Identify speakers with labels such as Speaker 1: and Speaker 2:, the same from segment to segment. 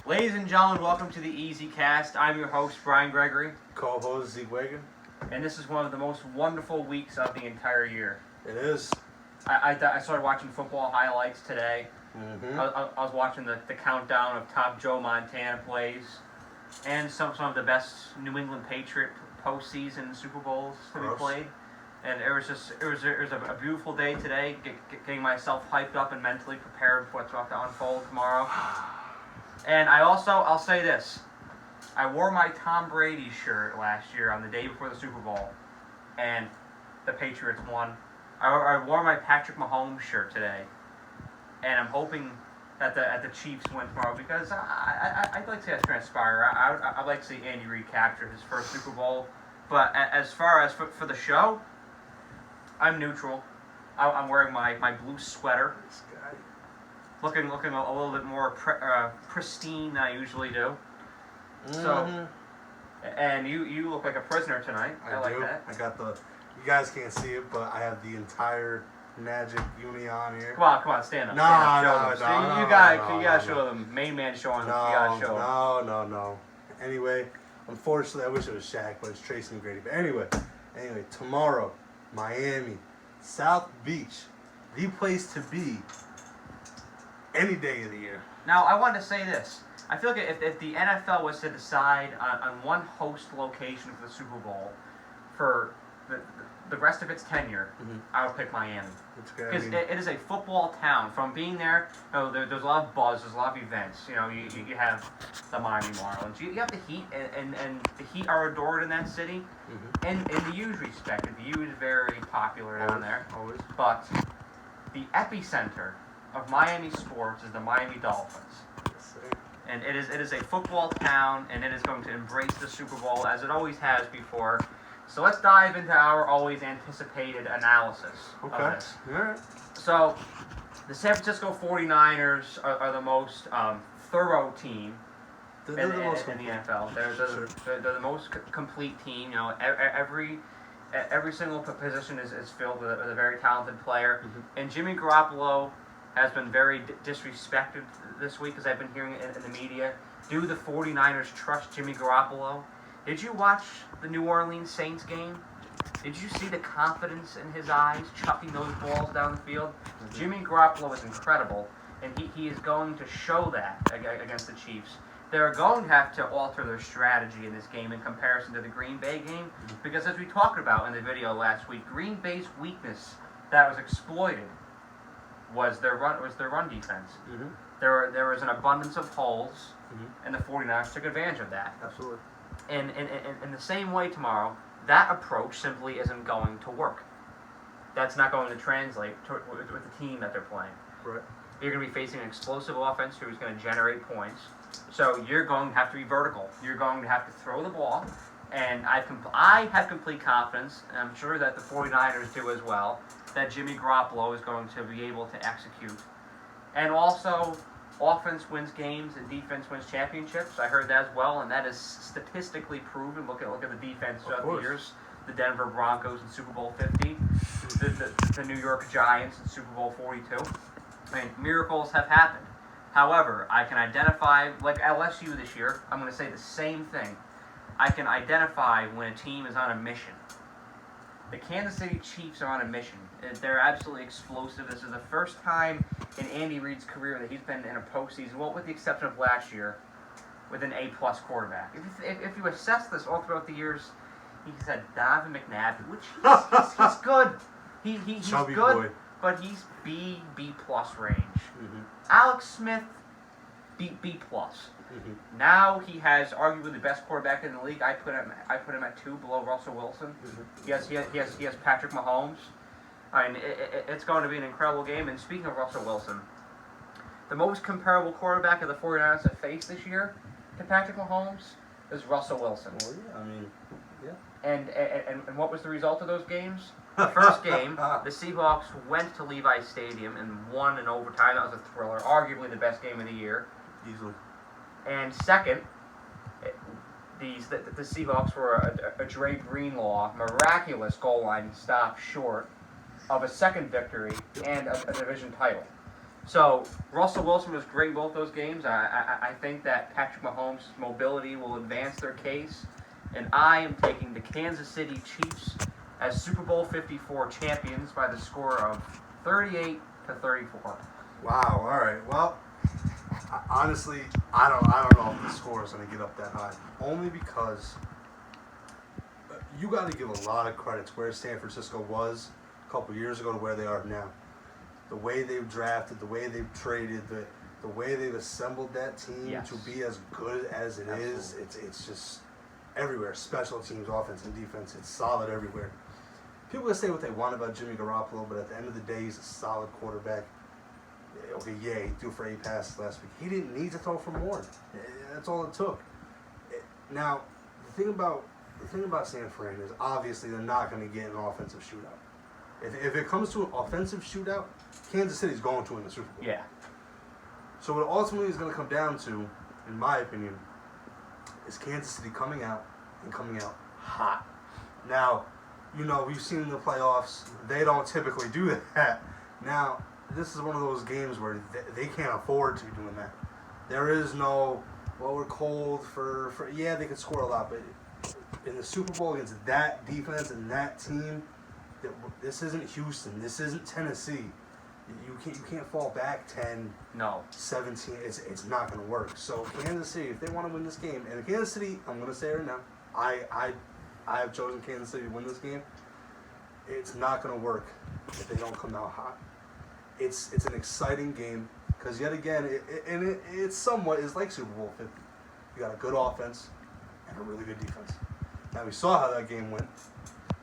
Speaker 1: Ladies and gentlemen, welcome to the EasyCast. I'm your host, Brian Gregoire.
Speaker 2: Co-host Zeke Wagar.
Speaker 1: And this is one of the most wonderful weeks of the entire year.
Speaker 2: It is.
Speaker 1: I started watching football highlights today.
Speaker 2: Mm-hmm.
Speaker 1: I was watching the countdown of top Joe Montana plays and some of the best New England Patriot postseason Super Bowls to be played. And it was a beautiful day today, getting myself hyped up and mentally prepared for what's about to unfold tomorrow. And I'll say this. I wore my Tom Brady shirt last year on the day before the Super Bowl, and the Patriots won. I wore my Patrick Mahomes shirt today, and I'm hoping that the Chiefs win tomorrow because I'd like to see that transpire. I'd like to see Andy Reid capture his first Super Bowl. But as far as for the show, I'm neutral. I'm wearing my blue sweater.
Speaker 2: This guy.
Speaker 1: Looking a little bit more pristine than I usually do.
Speaker 2: Mm-hmm.
Speaker 1: So, and you look like a prisoner tonight. I like
Speaker 2: do.
Speaker 1: that.
Speaker 2: I got the. You guys can't see it, but I have the entire Magic uni on here.
Speaker 1: Come on, stand up.
Speaker 2: No,
Speaker 1: You gotta show them. Main man showing them. You gotta show them.
Speaker 2: No. Anyway, unfortunately, I wish it was Shaq, but it's Tracy McGrady. But anyway, tomorrow, Miami, South Beach, the place to be. Any day of the year.
Speaker 1: Now, I wanted to say this. I feel like if the NFL was to decide on one host location for the Super Bowl for the rest of its tenure, I would pick Miami. Because it is a football town. From being there, there's a lot of buzz, there's a lot of events. You have the Miami Marlins. You have the Heat, and the Heat are adored in that city. And in the U's respect, the U is very popular down there.
Speaker 2: Always.
Speaker 1: But the epicenter of Miami sports is the Miami Dolphins.
Speaker 2: Yes, sir.
Speaker 1: And it is a football town, and it is going to embrace the Super Bowl as it always has before. So let's dive into our always anticipated analysis of this.
Speaker 2: All right.
Speaker 1: So the San Francisco 49ers are the most thorough team in the NFL. They're the most complete team. Every single position is filled with a very talented player. And Jimmy Garoppolo has been very disrespected this week, as I've been hearing it in the media. Do the 49ers trust Jimmy Garoppolo? Did you watch the New Orleans Saints game? Did you see the confidence in his eyes, chucking those balls down the field? Jimmy Garoppolo is incredible, and he is going to show that against the Chiefs. They're going to have to alter their strategy in this game in comparison to the Green Bay game, because as we talked about in the video last week, Green Bay's weakness that was exploited was their run defense. There was an abundance of holes, and the 49ers took advantage of that.
Speaker 2: Absolutely.
Speaker 1: And in the same way tomorrow, that approach simply isn't going to work. That's not going to translate with the team that they're playing.
Speaker 2: Right.
Speaker 1: You're going to be facing an explosive offense who's going to generate points. So you're going to have to be vertical. You're going to have to throw the ball. And I have complete confidence, and I'm sure that the 49ers do as well, that Jimmy Garoppolo is going to be able to execute. And also, offense wins games and defense wins championships. I heard that as well, and that is statistically proven. Look at the defense throughout the years. The Denver Broncos in Super Bowl 50, the New York Giants in Super Bowl 42. I mean, miracles have happened. However, I can identify, like LSU this year, I'm going to say the same thing. I can identify when a team is on a mission. The Kansas City Chiefs are on a mission. They're absolutely explosive. This is the first time in Andy Reid's career that he's been in a postseason, well, with the exception of last year, with an A-plus quarterback. If you assess this all throughout the years, he's had Donovan McNabb, which he's good. He's
Speaker 2: Chubby
Speaker 1: good,
Speaker 2: boy.
Speaker 1: but he's B-plus range. Alex Smith, B+. Now he has arguably the best quarterback in the league. I put him at 2 below Russell Wilson. He has Patrick Mahomes. I mean, it's going to be an incredible game. And speaking of Russell Wilson, the most comparable quarterback of the 49ers have faced this year to Patrick Mahomes is Russell Wilson.
Speaker 2: Well, yeah, I mean,
Speaker 1: yeah. And what was the result of those games? The first game, the Seahawks went to Levi's Stadium and won in overtime. That was a thriller, arguably the best game of the year.
Speaker 2: Easily.
Speaker 1: And second, the Seahawks were a Dre Greenlaw miraculous goal line stop short of a second victory and a division title. So Russell Wilson was great in both those games. I think that Patrick Mahomes' mobility will advance their case, and I am taking the Kansas City Chiefs as Super Bowl 54 champions by the score of 38-34.
Speaker 2: Wow. All right. Well, honestly, I don't know if the score is going to get up that high. Only because you got to give a lot of credit to where San Francisco was a couple years ago to where they are now. The way they've drafted, the way they've traded, the way they've assembled that team
Speaker 1: Yes.
Speaker 2: to be as good as it is, it's just everywhere. Special teams, offense and defense, it's solid everywhere. People can say what they want about Jimmy Garoppolo, but at the end of the day, he's a solid quarterback. Okay, yeah, he threw for 8 passes last week. He didn't need to throw for more. That's all it took. Now, the thing about San Fran is obviously they're not going to get an offensive shootout. If it comes to an offensive shootout, Kansas City's going to win the Super Bowl.
Speaker 1: Yeah.
Speaker 2: So what ultimately is going to come down to, in my opinion, is Kansas City coming out hot. Now, we've seen in the playoffs, they don't typically do that. Now, this is one of those games where they can't afford to be doing that. There is no, well, we're cold for yeah, they could score a lot, but in the Super Bowl against that defense and that team, this isn't Houston. This isn't Tennessee. You can't fall back 10,
Speaker 1: No.
Speaker 2: 17. It's not going to work. So Kansas City, if they want to win this game, and Kansas City, I'm going to say it right now, I have chosen Kansas City to win this game. It's not going to work if they don't come out hot. It's an exciting game because yet again, it's like Super Bowl 50. You got a good offense and a really good defense. Now we saw how that game went,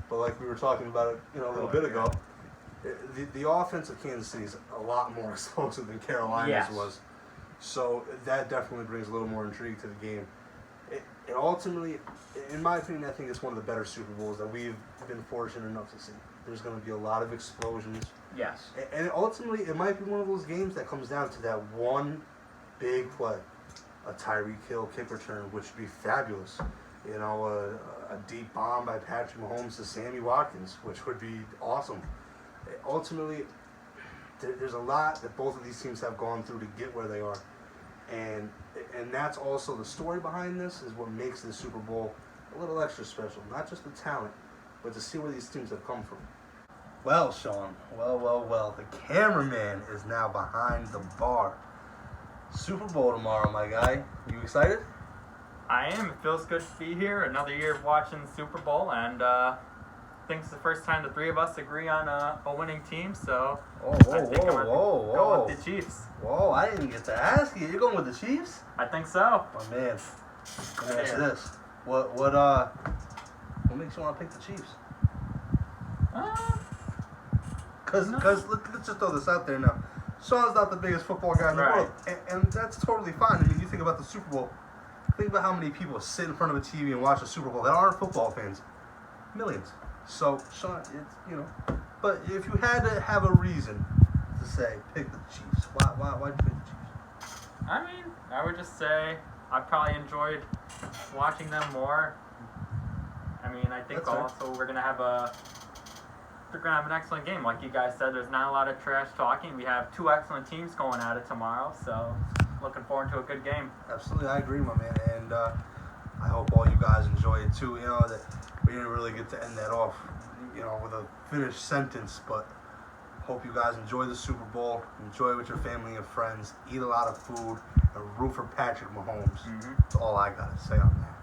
Speaker 2: but like we were talking about it, a little bit ago, the offense of Kansas City is a lot more explosive than Carolina's
Speaker 1: Yes.
Speaker 2: was. So that definitely brings a little more intrigue to the game. It ultimately, in my opinion, I think it's one of the better Super Bowls that we've been fortunate enough to see. There's going to be a lot of explosions.
Speaker 1: Yes.
Speaker 2: And ultimately, it might be one of those games that comes down to that one big play. A Tyreek Hill kick return, which would be fabulous. A deep bomb by Patrick Mahomes to Sammy Watkins, which would be awesome. Ultimately, there's a lot that both of these teams have gone through to get where they are. And that's also the story behind this is what makes the Super Bowl a little extra special. Not just the talent, but to see where these teams have come from. Well, Sean, well, the cameraman is now behind the bar. Super Bowl tomorrow, my guy. You excited?
Speaker 3: I am. It feels good to be here. Another year of watching the Super Bowl, and I think it's the first time the three of us agree on a winning team, so I think I'm going to go with the Chiefs.
Speaker 2: Whoa, I didn't get to ask you. You're going with the Chiefs?
Speaker 3: I think so.
Speaker 2: My man. Let me ask
Speaker 3: Yeah.
Speaker 2: this. What makes you want to pick the Chiefs? Because let's just throw this out there now. Sean's not the biggest football guy in the
Speaker 3: Right.
Speaker 2: world, and that's totally fine. I mean, you think about the Super Bowl. Think about how many people sit in front of a TV and watch the Super Bowl that aren't football fans. Millions. So, Sean, but if you had to have a reason to say pick the Chiefs, why'd you pick the Chiefs?
Speaker 3: I mean, I would just say I probably enjoyed watching them more. I mean, I think
Speaker 2: That's fair.
Speaker 3: also we're gonna have an excellent game. Like you guys said, there's not a lot of trash talking. We have two excellent teams going at it tomorrow, so looking forward to a good game.
Speaker 2: Absolutely, I agree, my man, and I hope all you guys enjoy it too. That we didn't really get to end that off, with a finished sentence, but hope you guys enjoy the Super Bowl, enjoy it with your family and friends, eat a lot of food, and root for Patrick Mahomes. That's all I gotta say on that.